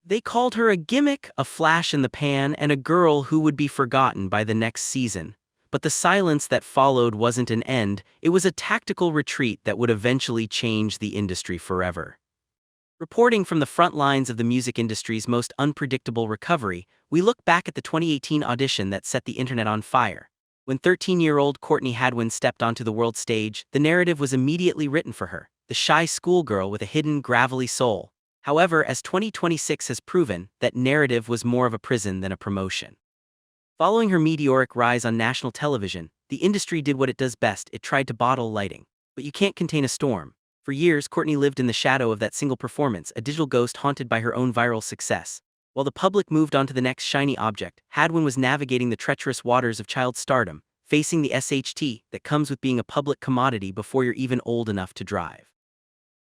They called her a gimmick, a flash in the pan, and a girl who would be forgotten by the next season. But the silence that followed wasn't an end, it was a tactical retreat that would eventually change the industry forever. Reporting from the front lines of the music industry's most unpredictable recovery, we look back at the 2018 audition that set the internet on fire. When 13-year-old Courtney Hadwin stepped onto the world stage, the narrative was immediately written for her, the shy schoolgirl with a hidden, gravelly soul. However, as 2026 has proven, that narrative was more of a prison than a promotion. Following her meteoric rise on national television, the industry did what it does best: it tried to bottle lighting. But you can't contain a storm. For years, Courtney lived in the shadow of that single performance, a digital ghost haunted by her own viral success. While the public moved on to the next shiny object, Hadwin was navigating the treacherous waters of child stardom, facing the SHT that comes with being a public commodity before you're even old enough to drive.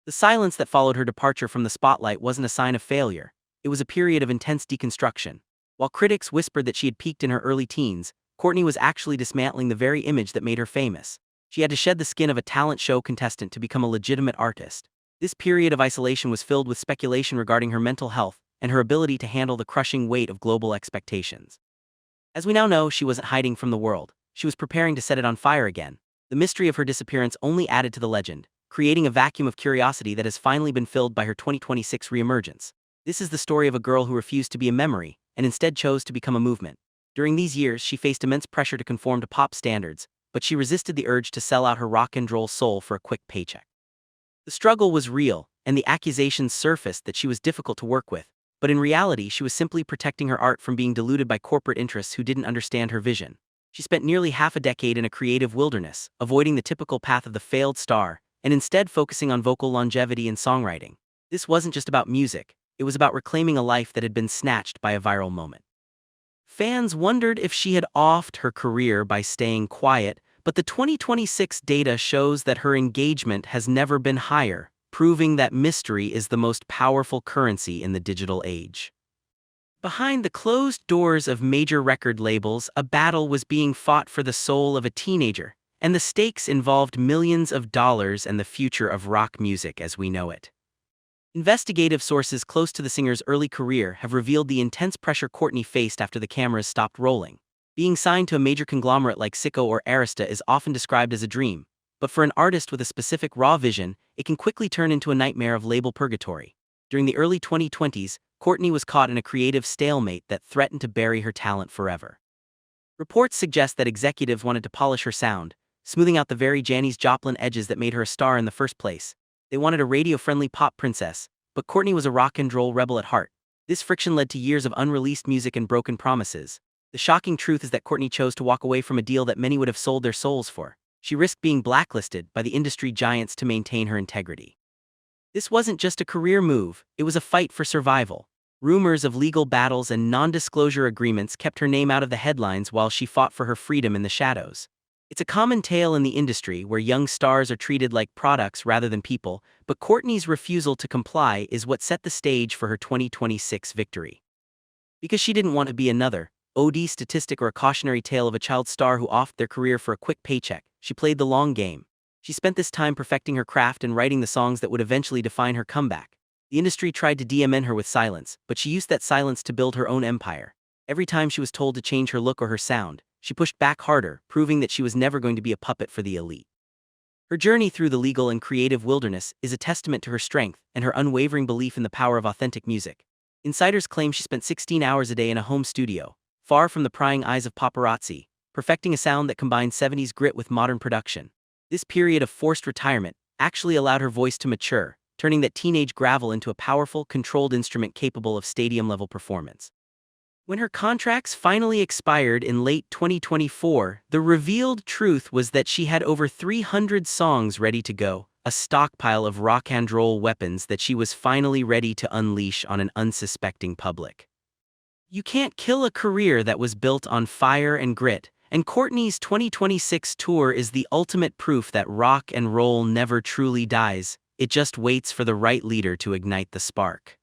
The silence that followed her departure from the spotlight wasn't a sign of failure, it was a period of intense deconstruction. While critics whispered that she had peaked in her early teens, Courtney was actually dismantling the very image that made her famous. She had to shed the skin of a talent show contestant to become a legitimate artist. This period of isolation was filled with speculation regarding her mental health and her ability to handle the crushing weight of global expectations. As we now know, she wasn't hiding from the world, she was preparing to set it on fire again. The mystery of her disappearance only added to the legend, creating a vacuum of curiosity that has finally been filled by her 2026 reemergence. This is the story of a girl who refused to be a memory, and instead chose to become a movement. During these years, she faced immense pressure to conform to pop standards, but she resisted the urge to sell out her rock and roll soul for a quick paycheck. The struggle was real, and the accusations surfaced that she was difficult to work with, but in reality she was simply protecting her art from being diluted by corporate interests who didn't understand her vision. She spent nearly half a decade in a creative wilderness, avoiding the typical path of the failed star, and instead focusing on vocal longevity and songwriting. This wasn't just about music, it was about reclaiming a life that had been snatched by a viral moment. Fans wondered if she had offed her career by staying quiet, but the 2026 data shows that her engagement has never been higher, proving that mystery is the most powerful currency in the digital age. Behind the closed doors of major record labels, a battle was being fought for the soul of a teenager, and the stakes involved millions of dollars and the future of rock music as we know it. Investigative sources close to the singer's early career have revealed the intense pressure Courtney faced after the cameras stopped rolling. Being signed to a major conglomerate like Sicko or Arista is often described as a dream, but for an artist with a specific raw vision, it can quickly turn into a nightmare of label purgatory. During the early 2020s, Courtney was caught in a creative stalemate that threatened to bury her talent forever. Reports suggest that executives wanted to polish her sound, smoothing out the very Janis Joplin edges that made her a star in the first place. They wanted a radio-friendly pop princess, but Courtney was a rock and roll rebel at heart. This friction led to years of unreleased music and broken promises. The shocking truth is that Courtney chose to walk away from a deal that many would have sold their souls for. She risked being blacklisted by the industry giants to maintain her integrity. This wasn't just a career move, it was a fight for survival. Rumors of legal battles and non-disclosure agreements kept her name out of the headlines while she fought for her freedom in the shadows. It's a common tale in the industry where young stars are treated like products rather than people, but Courtney's refusal to comply is what set the stage for her 2026 victory. Because she didn't want to be another OD statistic or a cautionary tale of a child star who offed their career for a quick paycheck, she played the long game. She spent this time perfecting her craft and writing the songs that would eventually define her comeback. The industry tried to DMN her with silence, but she used that silence to build her own empire. Every time she was told to change her look or her sound, she pushed back harder, proving that she was never going to be a puppet for the elite. Her journey through the legal and creative wilderness is a testament to her strength and her unwavering belief in the power of authentic music. Insiders claim she spent 16 hours a day in a home studio, far from the prying eyes of paparazzi, perfecting a sound that combined 70s grit with modern production. This period of forced retirement actually allowed her voice to mature, turning that teenage gravel into a powerful, controlled instrument capable of stadium-level performance. When her contracts finally expired in late 2024, the revealed truth was that she had over 300 songs ready to go, a stockpile of rock and roll weapons that she was finally ready to unleash on an unsuspecting public. You can't kill a career that was built on fire and grit, and Courtney's 2026 tour is the ultimate proof that rock and roll never truly dies, it just waits for the right leader to ignite the spark.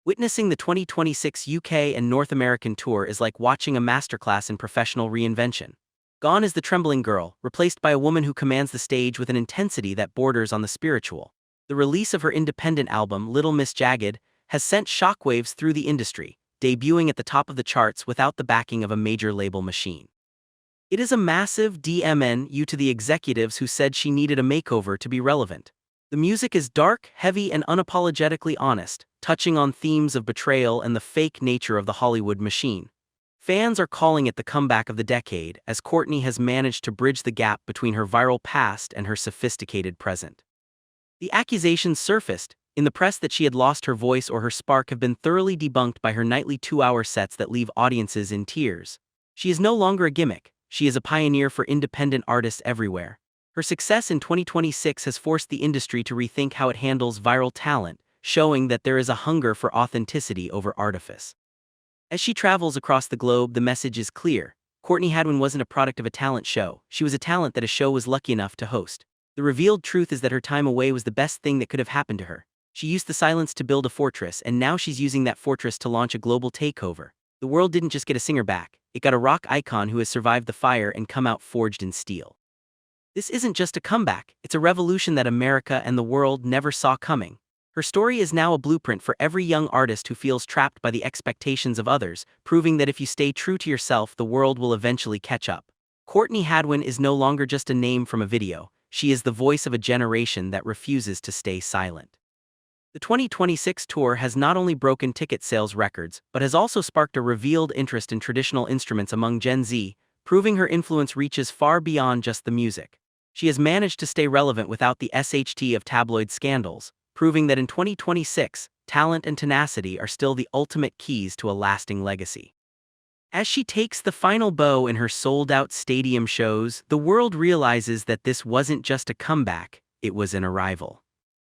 Witnessing the 2026 UK and North American tour is like watching a masterclass in professional reinvention. Gone is the trembling girl, replaced by a woman who commands the stage with an intensity that borders on the spiritual. The release of her independent album, Miss Jagged, has sent shockwaves through the industry, debuting at the top of the charts without the backing of a major label machine. It is a massive DMN to the executives who said she needed a makeover to be relevant. The music is dark, heavy, and unapologetically honest, touching on themes of betrayal and the fake nature of the Hollywood machine. Fans are calling it the comeback of the decade, as Courtney has managed to bridge the gap between her viral past and her sophisticated present. The accusations surfaced in the press that she had lost her voice or her spark have been thoroughly debunked by her nightly 2-hour sets that leave audiences in tears. She is no longer a gimmick. She is a pioneer for independent artists everywhere. Her success in 2026 has forced the industry to rethink how it handles viral talent, showing that there is a hunger for authenticity over artifice. As she travels across the globe, the message is clear. Courtney Hadwin wasn't a product of a talent show. She was a talent that a show was lucky enough to host. The revealed truth is that her time away was the best thing that could have happened to her. She used the silence to build a fortress, and now she's using that fortress to launch a global takeover. The world didn't just get a singer back, it got a rock icon who has survived the fire and come out forged in steel. This isn't just a comeback, it's a revolution that America and the world never saw coming. Her story is now a blueprint for every young artist who feels trapped by the expectations of others, proving that if you stay true to yourself, the world will eventually catch up. Courtney Hadwin is no longer just a name from a video, she is the voice of a generation that refuses to stay silent. The 2026 tour has not only broken ticket sales records, but has also sparked a revealed interest in traditional instruments among Gen Z, proving her influence reaches far beyond just the music. She has managed to stay relevant without the SHT of tabloid scandals, proving that in 2026, talent and tenacity are still the ultimate keys to a lasting legacy. As she takes the final bow in her sold-out stadium shows, the world realizes that this wasn't just a comeback, it was an arrival.